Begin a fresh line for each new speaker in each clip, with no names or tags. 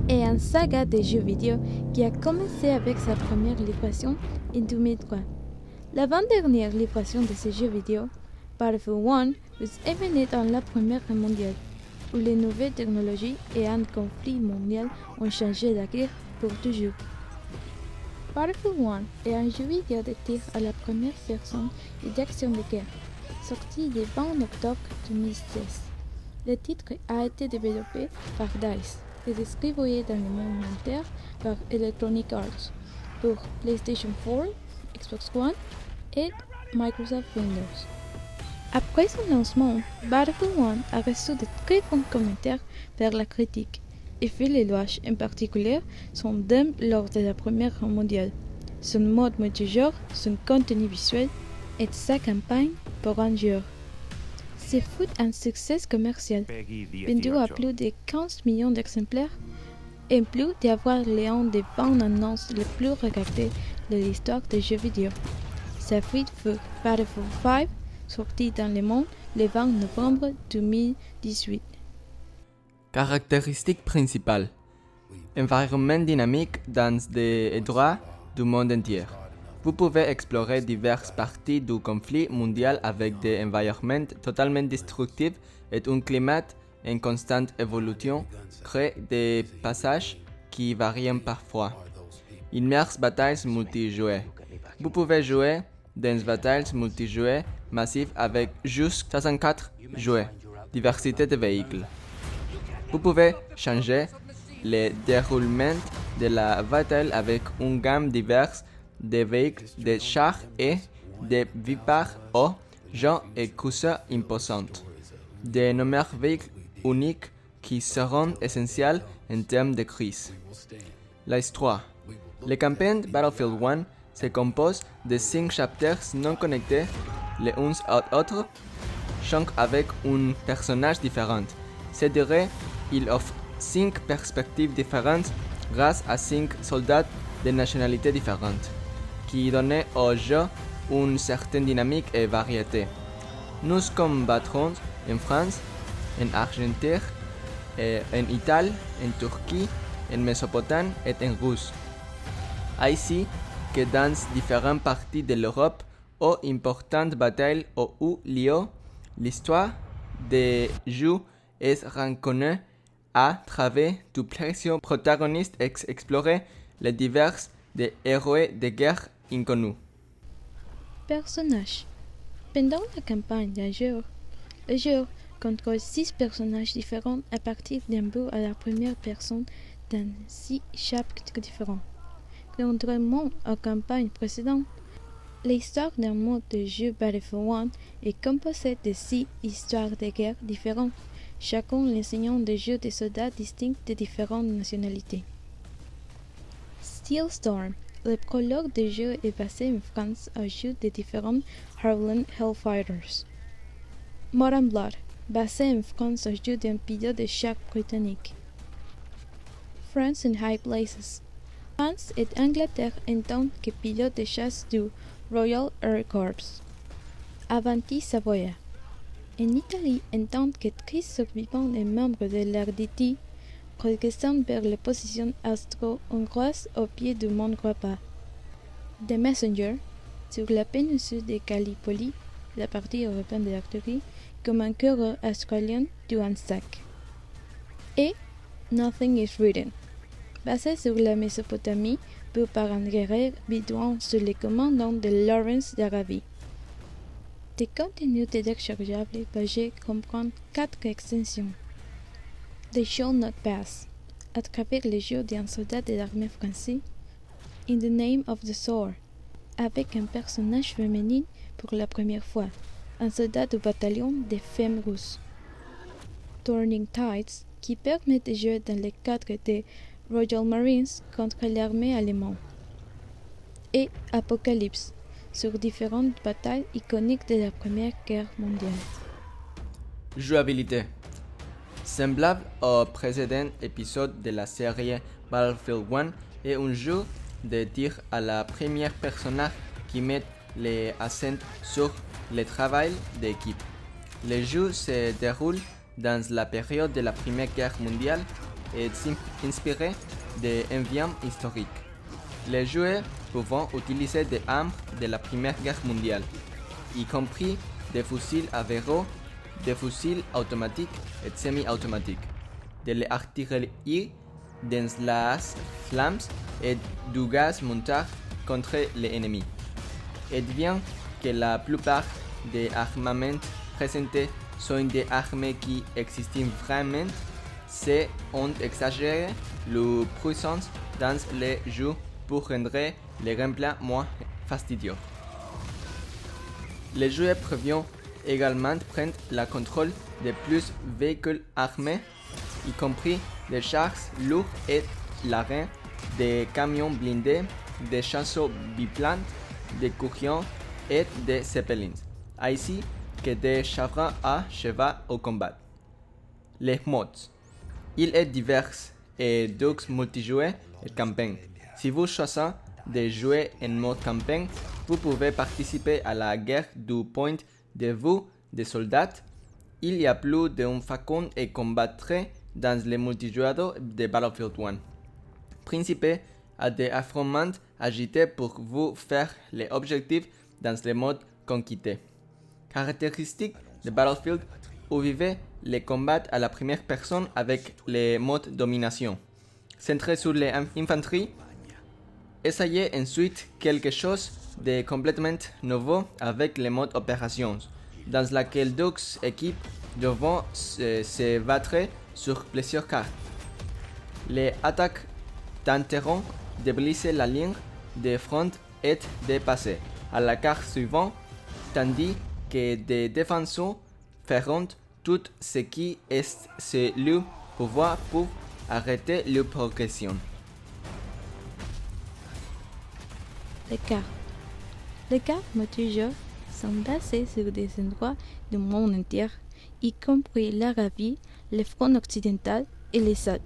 est une saga de jeux vidéo qui a commencé avec sa première livraison en 2003. L'avant-dernière livraison de ce jeu vidéo, Battlefield 1, vous évenait dans la Première Guerre mondiale, où les nouvelles technologies et un conflit mondial ont changé la guerre pour toujours. Battlefield 1 est un jeu vidéo de tir à la première personne et d'action de guerre, sorti le 20 octobre 2016. Le titre a été développé par DICE et distribué dans le monde entier par Electronic Arts pour PlayStation 4, Xbox One et Microsoft Windows. Après son lancement, Battlefield 1 a reçu de très bons commentaires par la critique et fait l'éloge en particulier son thème lors de la Première Guerre mondiale, son mode multijoueur, son contenu visuel et sa campagne pour un joueur. Ce fut un succès commercial, vendu à plus de 15 millions d'exemplaires, et plus d'avoir l'un des 20 annonces les plus regardées de l'histoire des jeux vidéo. Sa suite fut Battlefield 5, sorti dans le monde le 20 novembre 2018.
Caractéristiques principales. Environnement dynamique dans des endroits du monde entier. Vous pouvez explorer diverses parties du conflit mondial avec des environnements totalement destructifs et un climat en constante évolution crée des passages qui varient parfois. Immerse batailles multijoueurs. Vous pouvez jouer dans batailles multijoueurs massives avec jusqu'à 64 joueurs. Diversité de véhicules. Vous pouvez changer le déroulement de la bataille avec une gamme diverse de véhicules, de chars et de Vipers aux gens et courses imposantes. De nombreux véhicules uniques qui seront essentiels en termes de crise. L'histoire. La campagne Battlefield 1 se compose de 5 chapitres non connectés les uns aux autres, chaque avec un personnage différent. C'est-à-dire, il offre 5 perspectives différentes grâce à 5 soldats de nationalités différentes, qui donnent au jeu une certaine dynamique et variété. Nous combattrons en France, en Argentine, en Italie, en Turquie, en Mésopotamie et en Russie. Ainsi que dans différentes parties de l'Europe où importantes batailles ont eu lieu, l'histoire des jeux est reconnue à travers du plusieurs protagonistes et explorer les divers des héros de guerre inconnus.
Personnages. Pendant la campagne d'un joueur, le joueur contrôle 6 personnages différents à partir d'un but à la première personne dans 6 chapitres différents. Contrairement aux campagnes précédentes, l'histoire d'un mode de jeu Battlefield 1 est composée de 6 histoires de guerre différentes, chacun l'enseignant des jeux de soldats distincts de différentes nationalités. Steelstorm. Le prologue du jeu est basé en France au jeu des différents Harlan Hellfighters. Modern Blood, basé en France au jeu d'un pilote de chasse britannique. France in High Places. France et Angleterre en tant que pilote de chasse du Royal Air Corps. Avanti Savoia. En Italie en tant que triste survivant et membre de l'RDT, progressant vers les positions austro-hongroises au pied du mont Grappa. The Messenger, sur la péninsule de Gallipoli, la partie européenne de l'artillerie, comme un coureur australien du Anzac. Et Nothing is Written, basé sur la Mésopotamie, vu par un guerrier bidouin sous le commandant de Lawrence d'Arabie. Des contenus téléchargeables peuvent comprendre 4 extensions. They Shall Not Pass, à travers le jeu d'un soldat de l'armée française, In the Name of the Sword, avec un personnage féminin pour la première fois, un soldat du bataillon des femmes russes. Turning Tides, qui permet de jouer dans le cadre des Royal Marines contre l'armée allemande. Et Apocalypse, sur différentes batailles iconiques de la Première Guerre mondiale.
Jouabilité. Semblable au précédent épisode de la série Battlefield 1 est un jeu de tir à la première personne qui met l'accent sur le travail d'équipe. Le jeu se déroule dans la période de la Première Guerre mondiale est inspiré d'événements historiques. Les joueurs peuvent utiliser des armes de la Première Guerre mondiale, y compris des fusils à verrou, des fusils automatiques et semi-automatiques, de l'artillerie, des lance-flammes et du gaz monté contre l'ennemi. Et bien que la plupart des armements présentés sont des armes qui existent vraiment, c'est ont exagéré leur puissance dans les jeux pour rendre les gameplays moins fastidieux. Les joueurs peuvent également prendre le contrôle de plus véhicules armés, y compris des chars lourds et larins, des camions blindés, des chasseaux biplanes, des courriers et des zeppelins, ainsi que des chars à cheval au combat. Les modes. Il est divers et deux multijoueurs et campagne. Si vous choisissez de jouer en mode campagne, vous pouvez participer à la guerre du point de vue des soldats. Il y a plus d'une façon et combattre dans le multijoueur de Battlefield 1. Participez à des affrontements agités pour vous faire les objectifs dans le mode conquête. Caractéristiques de Battlefield: vous vivez les combats à la première personne avec le mode domination. Centré sur l'infanterie, essayez ensuite quelque chose de complètement nouveau avec le mode opérations, dans lequel deux équipes devront se battre sur plusieurs cartes. Les attaques tenteront de briser la ligne de front et de passer à la carte suivante, tandis que des défenseurs feront tout ce qui est sur leur pouvoir pour arrêter leur progression.
Les cartes multijoueurs sont basées sur des endroits du monde entier, y compris l'Arabie, le front occidental et les Alpes.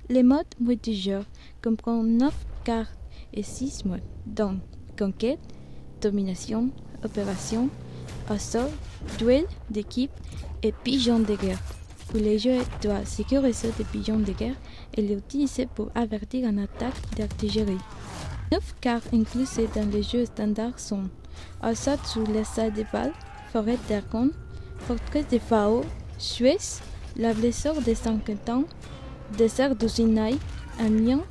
Les modes multijoueurs comprennent 9 cartes et 6 modes, dont conquête, domination, opération, assaut, duel d'équipe et pigeons de guerre, où les joueurs doivent sécuriser des pigeons de guerre et les utiliser pour avertir une attaque d'artillerie. 9 cartes incluses dans les jeux standards sont assaut sur les salles de bal, forêt d'Argonne, forteresse de Pharaon, Suez, la blessure de Saint-Quentin, désert du Sinaï, Amiens,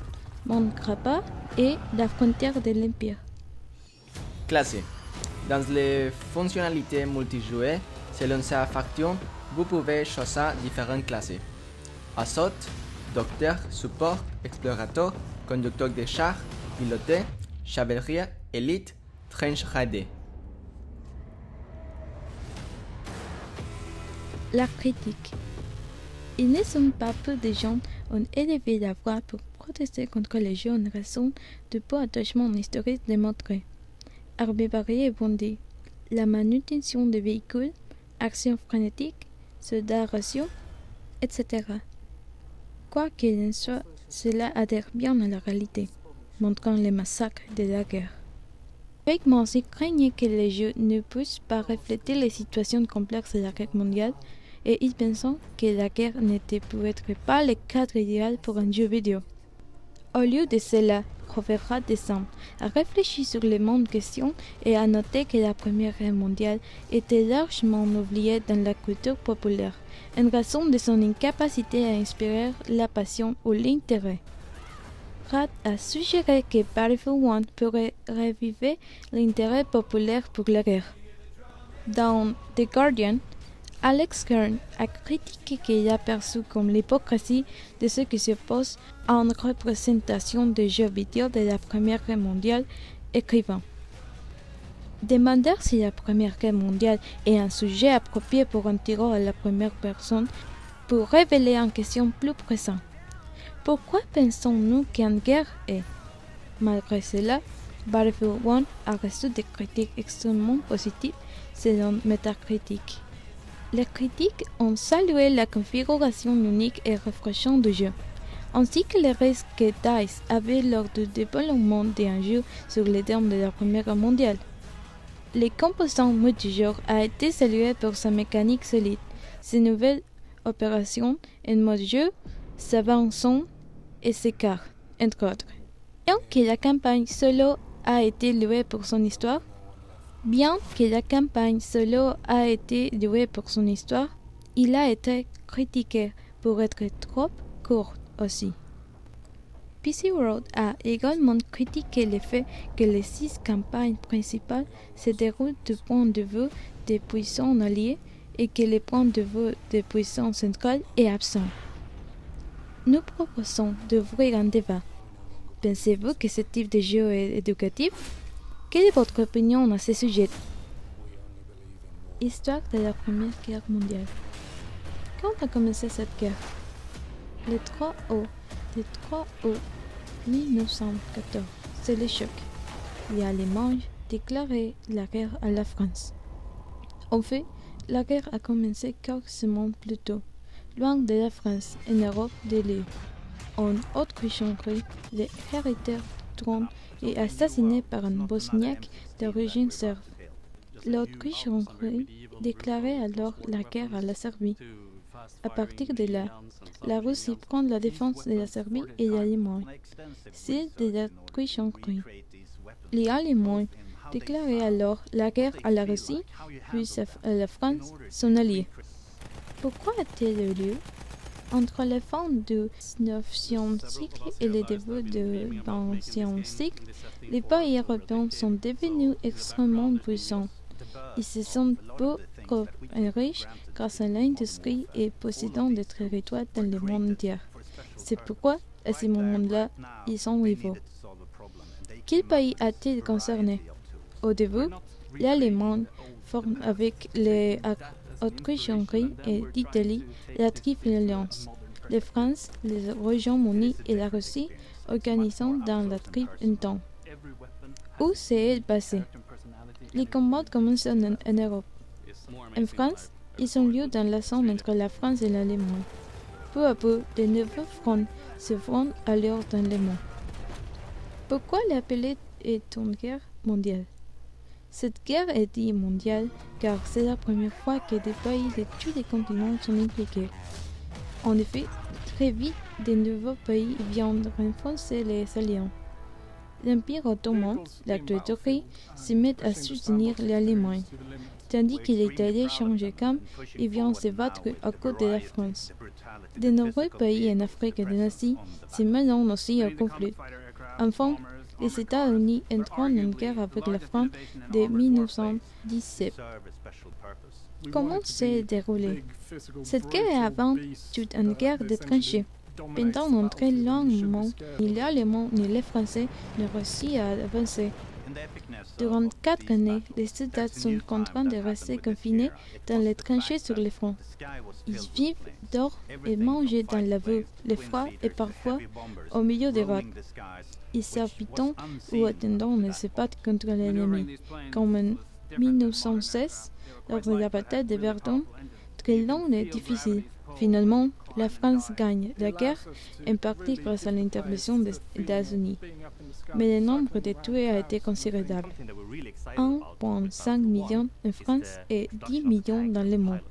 Mont Grappa et la frontière de l'Empire.
Classe. Dans les fonctionnalités multijoueurs, selon sa faction, vous pouvez choisir différentes classes. Assaut, docteur, support, explorateur, conducteur de chars, piloté, chevalerie, élite, trench raider.
La critique. Il ne sont pas peu de gens ont élevé la voix pour protester contre les jeux en raison du peu attachement historique démontré. Armées variées bondées, la manutention des véhicules, actions frénétiques, soldats ratios, etc. Quoi qu'il en soit, cela adhère bien à la réalité, montrant les massacres de la guerre. Avec Mansi craignait que les jeux ne puissent pas refléter les situations complexes de la guerre mondiale, et il pensait que la guerre n'était peut-être pas le cadre idéal pour un jeu vidéo. Au lieu de cela, Robert Descamps a réfléchi sur le monde en question et a noté que la Première Guerre mondiale était largement oubliée dans la culture populaire, en raison de son incapacité à inspirer la passion ou l'intérêt. Pratt a suggéré que Battlefield 1 pourrait reviver l'intérêt populaire pour la guerre. Dans The Guardian, Alex Kern a critiqué qu'il a perçu comme l'hypocrisie de ceux qui s'opposent à une représentation des jeux vidéo de la Première Guerre mondiale, écrivant: demander si la Première Guerre mondiale est un sujet approprié pour un tireur à la première personne pour révéler une question plus pressante. Pourquoi pensons-nous qu'une guerre est? Malgré cela, Battlefield 1 a reçu des critiques extrêmement positives selon Metacritic. Les critiques ont salué la configuration unique et rafraîchissante du jeu, ainsi que les risques que DICE avait lors du développement d'un jeu sur les termes de la Première Guerre mondiale. Les composants multijoueurs a été salué pour sa mécanique solide, ses nouvelles opérations en mode jeu, Savanson et Sécart, entre autres. Bien que la campagne solo a été louée pour son histoire, il a été critiqué pour être trop court aussi. PC World a également critiqué le fait que les 6 campagnes principales se déroulent du point de vue des puissants alliés et que le point de vue des puissants centrales est absent. Nous proposons d'ouvrir un débat. Pensez-vous que ce type de jeu est éducatif? Quelle est votre opinion à ce sujet? Histoire de la Première Guerre mondiale. Quand a commencé cette guerre? Le 3 août 1914, c'est le choc. Les Allemands déclarent la guerre à la France. En fait, la guerre a commencé quelques semaines plus tôt, loin de la France, en Europe de l'Est. En Autriche-Hongrie, le héritier du trône est assassiné par un Bosniaque d'origine serbe. L'Autriche-Hongrie déclarait alors la guerre à la Serbie. À partir de là, la Russie prend la défense de la Serbie et l'Allemagne, celle de l'Autriche-Hongrie. Les Allemands déclaraient alors la guerre à la Russie, puis à la France, son allié. Pourquoi a-t-elle eu lieu? Entre la fin du 9e siècle et le début du 20e siècle, les pays européens sont devenus extrêmement puissants. Ils se sont beaucoup riches grâce à l'industrie et possédant des territoires dans le monde entier. C'est pourquoi, à ce moment-là, ils sont rivaux. Quel pays a-t-il concerné? Au début, l'Allemagne forme avec l'Autriche-Hongrie et l'Italie la Triple Alliance. La France, les Royaumes-Unis et la Russie organisant dans la Triple Entente. Où s'est-elle passée? Les combats commencent en Europe. En France, ils ont lieu dans la zone entre la France et l'Allemagne. Peu à peu, de nouveaux fronts se font alors dans le monde. Pourquoi l'appeler est une guerre mondiale? Cette guerre est dite mondiale car c'est la première fois que des pays de tous les continents sont impliqués. En effet, très vite, de nouveaux pays viennent renforcer les alliances. L'Empire ottoman, l'actuelle Turquie, se met à soutenir l'Allemagne, tandis que l'Italie change de camp et vient se battre à côté de la France. De nombreux pays en Afrique de l'Asie se mêlent aussi au conflit. Enfin, les États-Unis entrent en guerre avec la France dès 1917. Comment s'est déroulée? Cette guerre est avant tout une guerre de tranchées. Pendant un très long moment, ni les Allemands ni les Français ne réussissent à avancer. Durant 4 années, les soldats sont contraints de rester confinés dans les tranchées sur le front. Ils vivent, dorment et mangent dans la boue, le froid et parfois au milieu des routes. Ils s'habitent ou attendant de se battre contre l'ennemi, comme en 1916, lors de la bataille de Verdun, très longue et difficile. Finalement, la France gagne la guerre, en partie grâce à l'intervention des États-Unis. Mais le nombre de tués a été considérable. 1,5 million en France et 10 millions dans le monde.